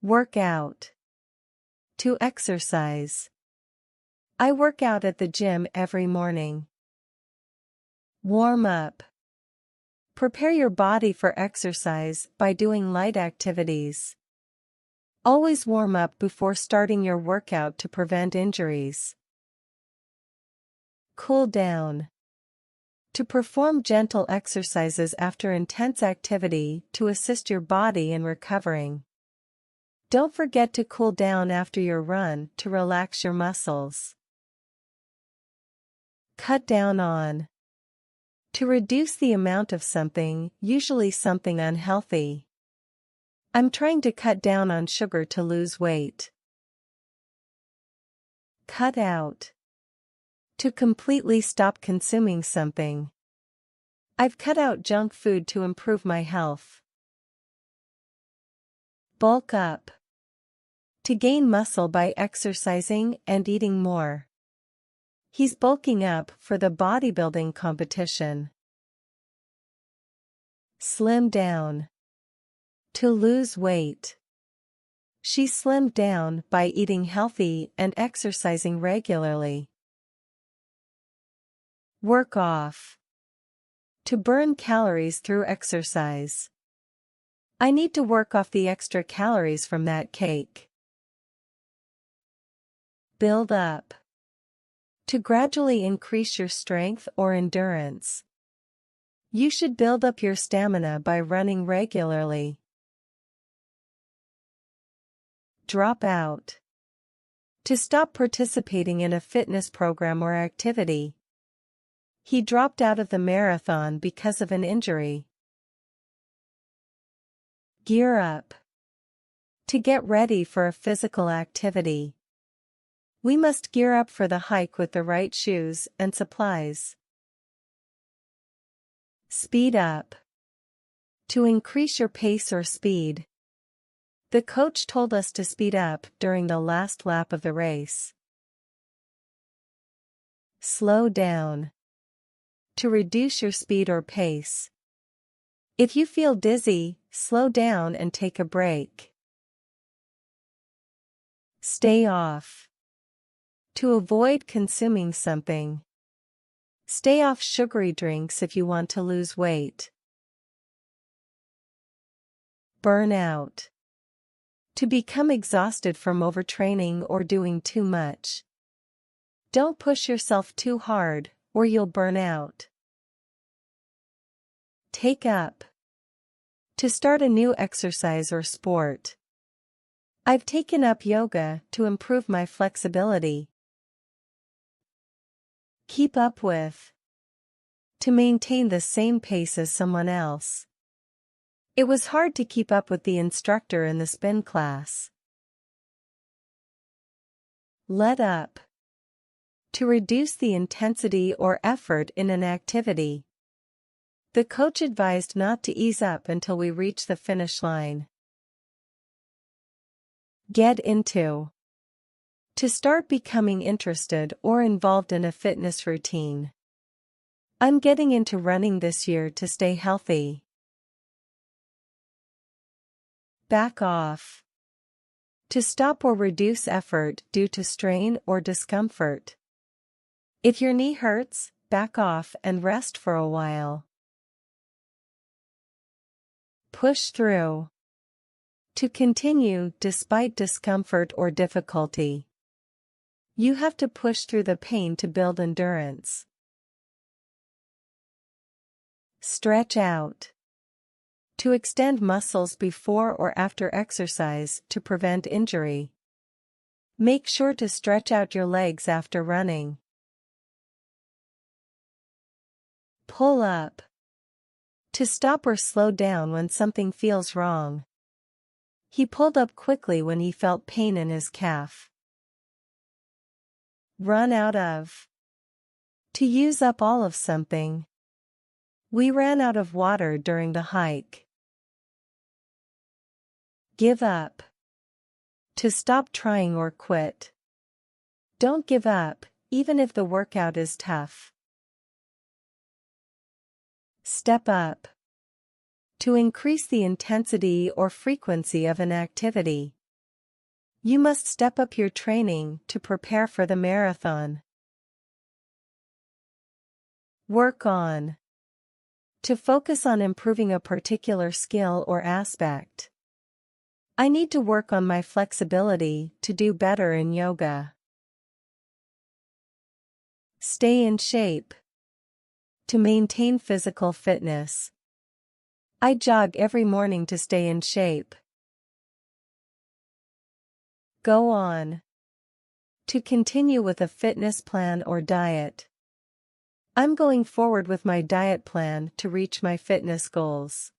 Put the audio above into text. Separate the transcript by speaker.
Speaker 1: Work out. To exercise. I work out at the gym every morning. Warm up. Prepare your body for exercise by doing light activities. Always warm up before starting your workout to prevent injuries. Cool down. To perform gentle exercises after intense activity to assist your body in recovering. Don't forget to cool down after your run to relax your muscles. Cut down on. To reduce the amount of something, usually something unhealthy. I'm trying to cut down on sugar to lose weight. Cut out. To completely stop consuming something. I've cut out junk food to improve my health. Bulk up. To gain muscle by exercising and eating more. He's bulking up for the bodybuilding competition. Slim down. To lose weight. She slimmed down by eating healthy and exercising regularly. Work off. To burn calories through exercise. I need to work off the extra calories from that cake. Build up. To gradually increase your strength or endurance. You should build up your stamina by running regularly. Drop out. To stop participating in a fitness program or activity. He dropped out of the marathon because of an injury. Gear up. To get ready for a physical activity. We must gear up for the hike with the right shoes and supplies. Speed up. To increase your pace or speed. The coach told us to speed up during the last lap of the race. Slow down. To reduce your speed or pace. If you feel dizzy, slow down and take a break. Stay off. To avoid consuming something. Stay off sugary drinks if you want to lose weight. Burn out. To become exhausted from overtraining or doing too much. Don't push yourself too hard, or you'll burn out. Take up. To start a new exercise or sport. I've taken up yoga to improve my flexibility. Keep up with. To maintain the same pace as someone else. It was hard to keep up with the instructor in the spin class. Let up. To reduce the intensity or effort in an activity. The coach advised not to ease up until we reach the finish line. Get into. To start becoming interested or involved in a fitness routine. I'm getting into running this year to stay healthy. Back off. To stop or reduce effort due to strain or discomfort. If your knee hurts, back off and rest for a while. Push through. To continue despite discomfort or difficulty. You have to push through the pain to build endurance. Stretch out. To extend muscles before or after exercise to prevent injury. Make sure to stretch out your legs after running. Pull up. To stop or slow down when something feels wrong. He pulled up quickly when he felt pain in his calf. Run out of. To use up all of something. We ran out of water during the hike. Give up. To stop trying or quit. Don't give up, even if the workout is tough. Step up. To increase the intensity or frequency of an activity. You must step up your training to prepare for the marathon. Work on. To focus on improving a particular skill or aspect. I need to work on my flexibility to do better in yoga. Stay in shape. To maintain physical fitness. I jog every morning to stay in shape. Go on. To continue with a fitness plan or diet. I'm going forward with my diet plan to reach my fitness goals.